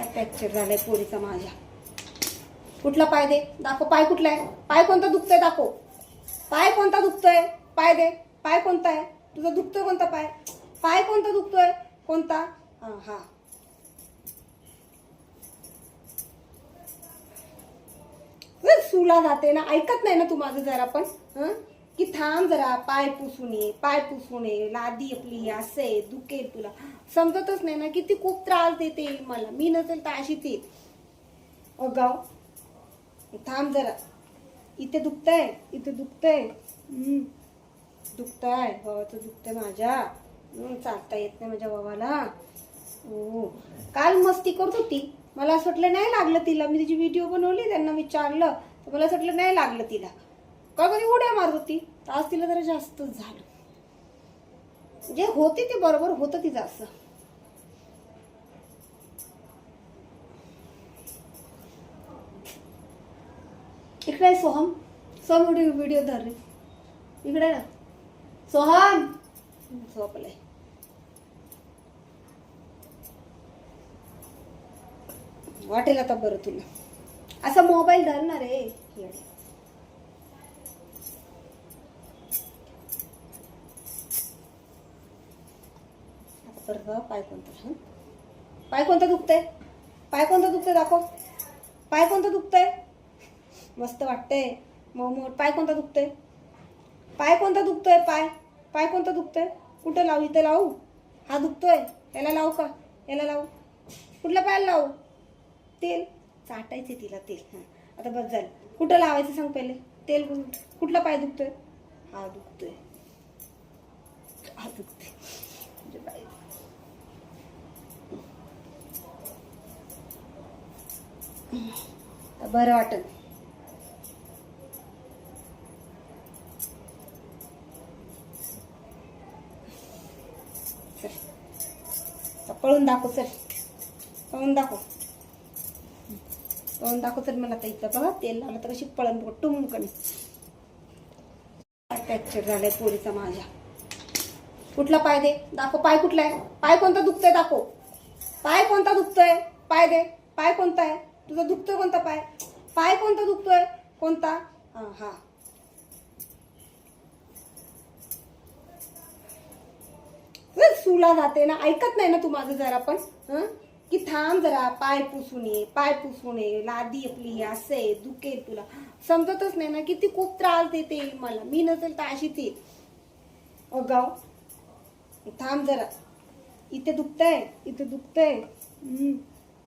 Fracture झालाय पोरीचा माझ्या. कुठला पाय दे, दाखव. पाय कुठला आहे? पाय कोणता दुखतोय दाखव. पाय कोणता दुखतोय? पाय दे. पाय कोणता आहे तुझा? दुखतोय कोणता पाय? पाय कोणता दुखतोय? कोणता? हा सुला जाते ना, ऐकत नाही ना तू माझं जरा पण. की थांब जरा, पाय पुसून ये, पाय पुसून ये, लादी आपली असे दुखेल तुला. समजतच नाही ना, किती खूप त्रास देते मला. मी नसेल तर अशी ती अगाव. थांब जरा, इथे दुखतंय, इथे दुखतंय. दुखतंय, भावाचं दुखतंय माझ्या. चालता येत नाही माझ्या भावाला. हो, काल मस्ती करत होती. मला असं वाटलं नाही लागलं तिला. मी तिची व्हिडिओ बनवली, त्यांना विचारलं तर मला असं वाटलं नाही लागलं तिला. का कधी उड्या मारत होती. आज तिला जरा जास्तच झालं. जे होते ते बरोबर होतं तिचं असं. इकडे सोहम. सोहम व्हिडिओ धर रे. इकडे ना सोहम. झोपलंय. वाटेल आता बरं तुला. असा मोबाईल धरणार रे. पाय कोणता? पाय कोणता दुखतंय? पाय कोणता दुखतंय दाखव. पाय कोणता दुखतंय? मस्त वाटतंय. मोमोट. पाय कोणता दुखतंय? पाय कोणता दुखतोय? पाय पाय कोणता दुखतोय? कुठं लावू? इथे लावू? हा दुखतोय, याला लावू का? याला लावू? कुठल्या पायाला लावू? तेल चाटायचे तिला तेल. आता बस झालं. कुठं लावायचं सांग पहिले. तेल कुठला पाय दुखतोय? हा दुखतोय, हा दुखतोय. बरं वाटत. पळून दाखव. चल पळून दाखव. पळून दाखव. तर मला आता इथं बघा तेल लावलं तर कशी पळून बघ टुमकणी. फ्रॅक्चर झालाय पोरीचा माझ्या. कुठला पाय दे, दाखव. पाय कुठला आहे? पाय कोणता दुखतोय दाखव. पाय कोणता दुखतोय? पाय दे. पाय कोणता आहे तुझा? दुखतोय कोणता पाय? पाय कोणता दुखतोय? कोणता? हा सुला जाते ना, ऐकत नाही ना तू माझं जरा पण. की थांब जरा, पाय पुसून ये, पाय पुसून ये, लादी आपली असे दुखेल तुला. समजतच नाही ना, किती खूप त्रास देते मला. मी नसेल तर अशी ती अगाव. थांब जरा, इथे दुखतंय, इथे दुखतंय.